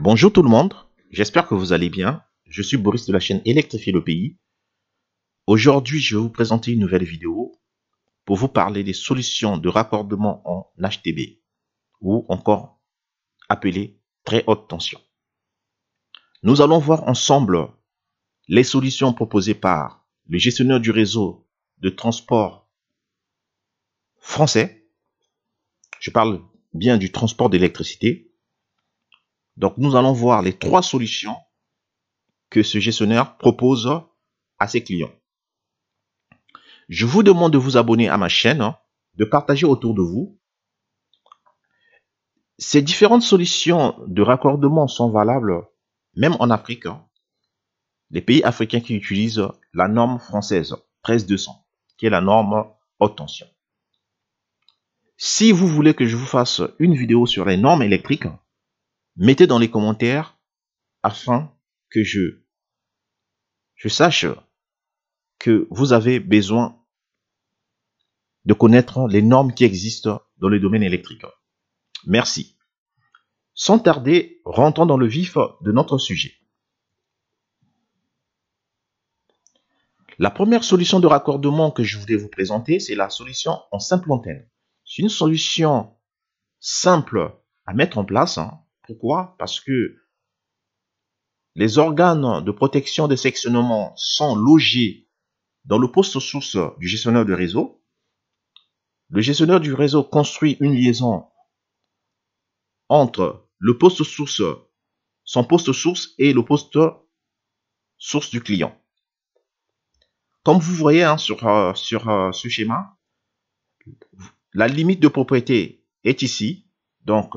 Bonjour tout le monde, j'espère que vous allez bien. Je suis Boris de la chaîne Électrifier le pays. Aujourd'hui, je vais vous présenter une nouvelle vidéo pour vous parler des solutions de raccordement en HTB ou encore appelé très haute tension. Nous allons voir ensemble les solutions proposées par le gestionnaire du réseau de transport français. Je parle bien du transport d'électricité. Donc nous allons voir les trois solutions que ce gestionnaire propose à ses clients. Je vous demande de vous abonner à ma chaîne, de partager autour de vous. Ces différentes solutions de raccordement sont valables même en Afrique. Les pays africains qui utilisent la norme française 13200, qui est la norme haute tension. Si vous voulez que je vous fasse une vidéo sur les normes électriques, mettez dans les commentaires afin que je sache que vous avez besoin de connaître les normes qui existent dans le domaine électrique. Merci. Sans tarder, rentrons dans le vif de notre sujet. La première solution de raccordement que je voulais vous présenter, c'est la solution en simple antenne. C'est une solution simple à mettre en place. Pourquoi? Parce que les organes de protection des sectionnements sont logés dans le poste source du gestionnaire de réseau. Le gestionnaire du réseau construit une liaison entre le poste source, son poste source et le poste source du client. Comme vous voyez sur ce schéma, la limite de propriété est ici. Donc,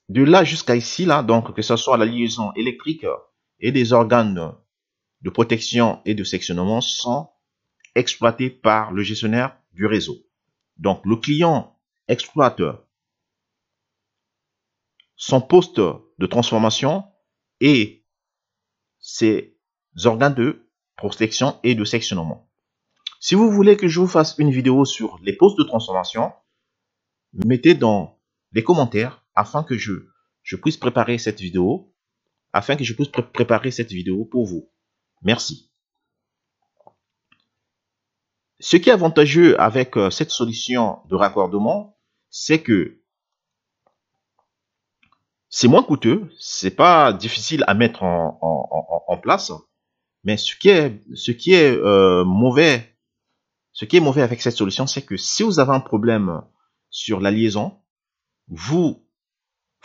de là jusqu'à ici, là, donc que ce soit la liaison électrique et des organes de protection et de sectionnement sont exploités par le gestionnaire du réseau. Donc, le client exploite son poste de transformation et ses organes de protection et de sectionnement. Si vous voulez que je vous fasse une vidéo sur les postes de transformation, mettez dans les commentaires afin que je puisse préparer cette vidéo, pour vous. Merci. Ce qui est avantageux avec cette solution de raccordement, c'est que c'est moins coûteux, c'est pas difficile à mettre en place, mais ce qui est mauvais avec cette solution, c'est que si vous avez un problème sur la liaison,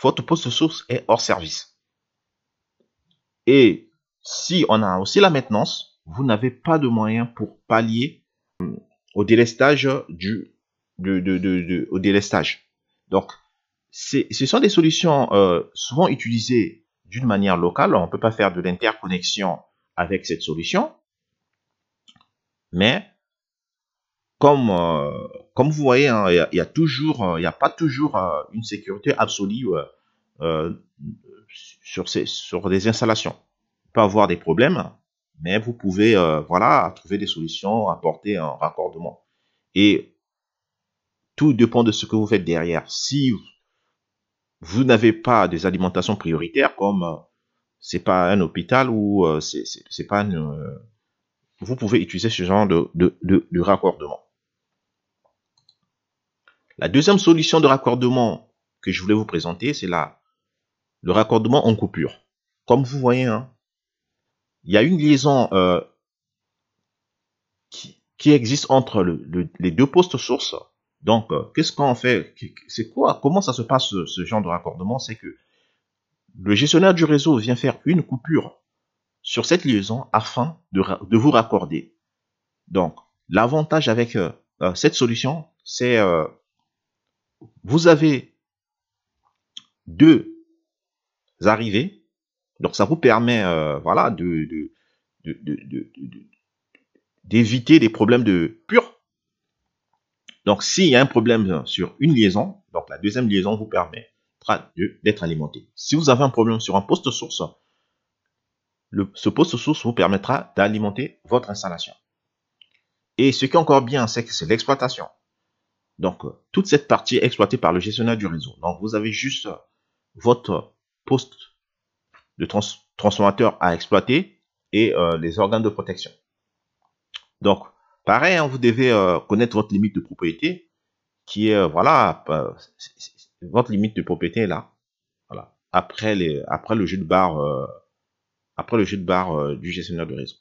votre poste source est hors service. Et si on a aussi la maintenance, vous n'avez pas de moyen pour pallier au délestage au délestage. Donc, ce sont des solutions souvent utilisées d'une manière locale. On ne peut pas faire de l'interconnexion avec cette solution. Mais, comme vous voyez, il n'y a pas toujours une sécurité absolue sur des installations. Il peut y avoir des problèmes, mais vous pouvez voilà, trouver des solutions, apporter un raccordement. Et tout dépend de ce que vous faites derrière. Si vous n'avez pas des alimentations prioritaires, comme c'est pas un hôpital ou c'est pas vous pouvez utiliser ce genre de raccordement. La deuxième solution de raccordement que je voulais vous présenter, c'est le raccordement en coupure. Comme vous voyez, il y a une liaison qui existe entre les deux postes sources. Donc, qu'est-ce qu'on fait? C'est quoi? Comment ça se passe ce genre de raccordement? C'est que le gestionnaire du réseau vient faire une coupure sur cette liaison afin de vous raccorder. Donc, l'avantage avec cette solution, c'est vous avez deux arrivées. Donc, ça vous permet voilà, d'éviter des problèmes de pur. Donc, s'il y a un problème sur une liaison, donc la deuxième liaison vous permettra d'être alimenté. Si vous avez un problème sur un poste source, ce poste source vous permettra d'alimenter votre installation. Et ce qui est encore bien, c'est que c'est l'exploitation. Donc, toute cette partie est exploitée par le gestionnaire du réseau. Donc, vous avez juste votre poste de transformateur à exploiter et les organes de protection. Donc, pareil, hein, vous devez connaître votre limite de propriété, qui est, voilà, votre limite de propriété est là. Voilà. Après le jeu de barre, du gestionnaire de réseau.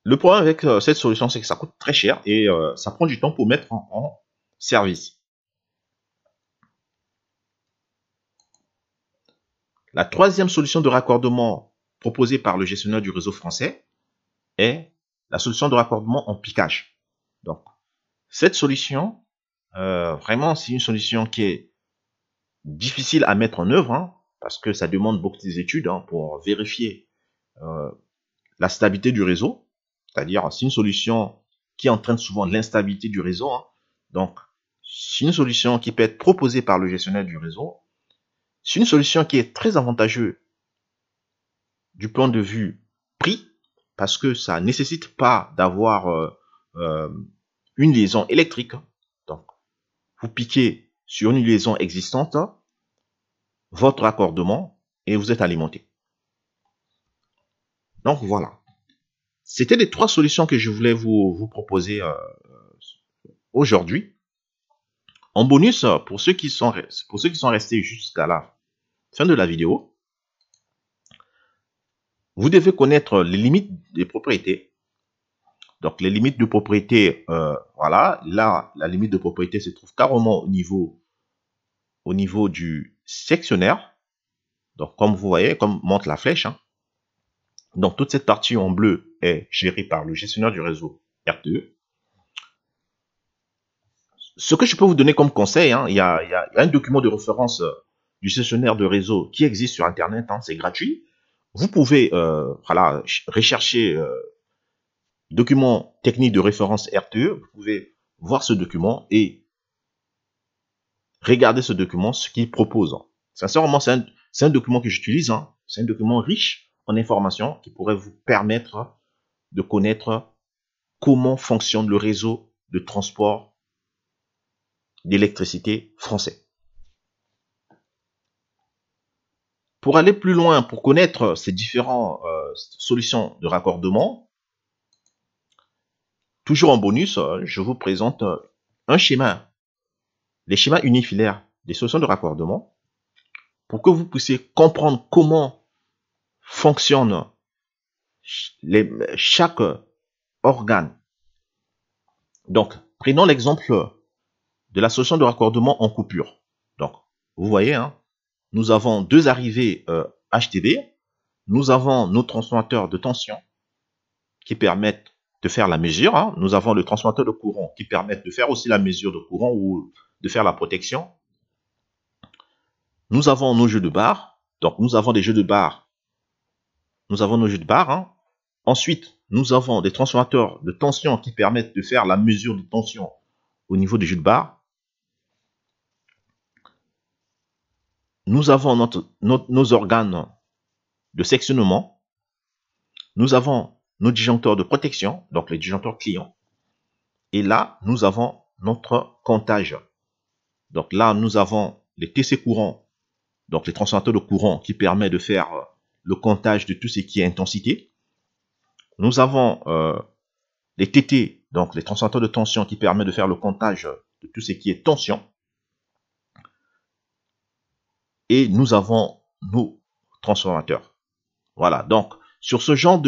Le problème avec cette solution, c'est que ça coûte très cher et ça prend du temps pour mettre en service. La troisième solution de raccordement proposée par le gestionnaire du réseau français est la solution de raccordement en piquage. Donc, cette solution, vraiment, c'est une solution qui est difficile à mettre en œuvre, hein, parce que ça demande beaucoup d'études pour vérifier la stabilité du réseau. C'est-à-dire, c'est une solution qui entraîne souvent l'instabilité du réseau. Hein. Donc, c'est une solution qui peut être proposée par le gestionnaire du réseau. C'est une solution qui est très avantageuse du point de vue prix, parce que ça ne nécessite pas d'avoir une liaison électrique. Donc, vous piquez sur une liaison existante votre raccordement et vous êtes alimenté. Donc, voilà. C'était les trois solutions que je voulais vous proposer aujourd'hui. En bonus, pour ceux qui sont restés jusqu'à la fin de la vidéo, vous devez connaître les limites des propriétés. Donc, les limites de propriété, voilà, là, la limite de propriété se trouve carrément au niveau du sectionnaire. Donc, comme vous voyez, comme montre la flèche, hein. Donc, toute cette partie en bleu est gérée par le gestionnaire du réseau RTE. Ce que je peux vous donner comme conseil, hein, il y a un document de référence du gestionnaire de réseau qui existe sur Internet, hein, c'est gratuit. Vous pouvez voilà, rechercher document technique de référence RTE, vous pouvez voir ce document et regarder ce document, ce qu'il propose. Sincèrement, c'est un document que j'utilise, hein, c'est un document riche en informations qui pourrait vous permettre de connaître comment fonctionne le réseau de transport d'électricité français. Pour aller plus loin, pour connaître ces différentes solutions de raccordement, toujours en bonus, je vous présente un schéma, les schémas unifilaires des solutions de raccordement, pour que vous puissiez comprendre comment fonctionne chaque organe. Donc, prenons l'exemple de la solution de raccordement en coupure. Donc, vous voyez, hein, nous avons deux arrivées HTB, nous avons nos transformateurs de tension qui permettent de faire la mesure, hein. Nous avons le transformateur de courant qui permet de faire aussi la mesure de courant ou de faire la protection. Nous avons nos jeux de barres, donc nous avons des jeux de barres, nous avons nos jeux de barres, hein. Ensuite, nous avons des transformateurs de tension qui permettent de faire la mesure de tension au niveau des jeux de barres. Nous avons nos organes de sectionnement. Nous avons nos disjoncteurs de protection, donc les disjoncteurs clients. Et là, nous avons notre comptage. Donc là, nous avons les TC courants, donc les transformateurs de courant qui permettent de faire le comptage de tout ce qui est intensité. Nous avons les TT, donc les transformateurs de tension qui permettent de faire le comptage de tout ce qui est tension. Et nous avons nos transformateurs. Voilà, donc sur ce genre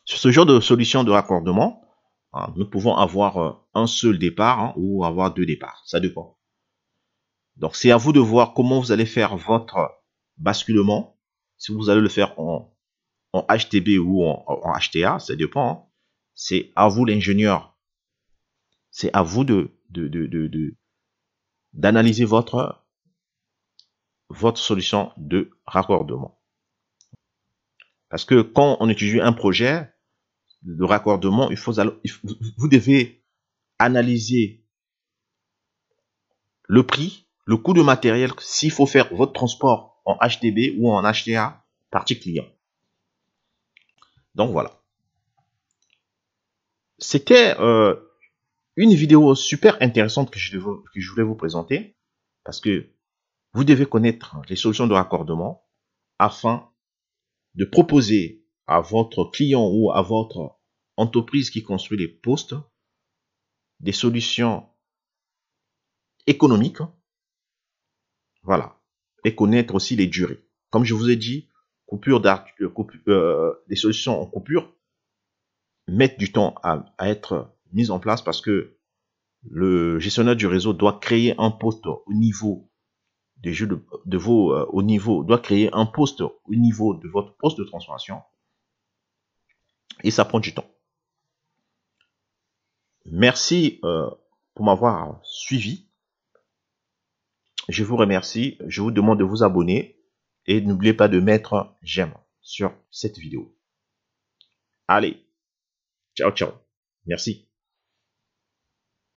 sur ce genre de solution de raccordement, hein, nous pouvons avoir un seul départ, hein, ou avoir deux départs, ça dépend. Donc c'est à vous de voir comment vous allez faire votre basculement, si vous allez le faire en HTB ou en HTA, ça dépend. Hein. C'est à vous l'ingénieur, c'est à vous d'analyser votre solution de raccordement. Parce que quand on utilise un projet de raccordement, vous devez analyser le prix, le coût de matériel, s'il faut faire votre transport en HTB ou en HTA partie client. Donc voilà. C'était une vidéo super intéressante que je voulais vous présenter, parce que vous devez connaître les solutions de raccordement afin de proposer à votre client ou à votre entreprise qui construit les postes des solutions économiques, voilà, et connaître aussi les durées. Comme je vous ai dit, des solutions en coupure mettent du temps à être mises en place parce que le gestionnaire du réseau doit créer un poste au niveau des jeux doit créer un poste au niveau de votre poste de transformation et ça prend du temps. Merci pour m'avoir suivi. Je vous remercie. Je vous demande de vous abonner et n'oubliez pas de mettre j'aime sur cette vidéo. Allez, ciao, ciao. Merci.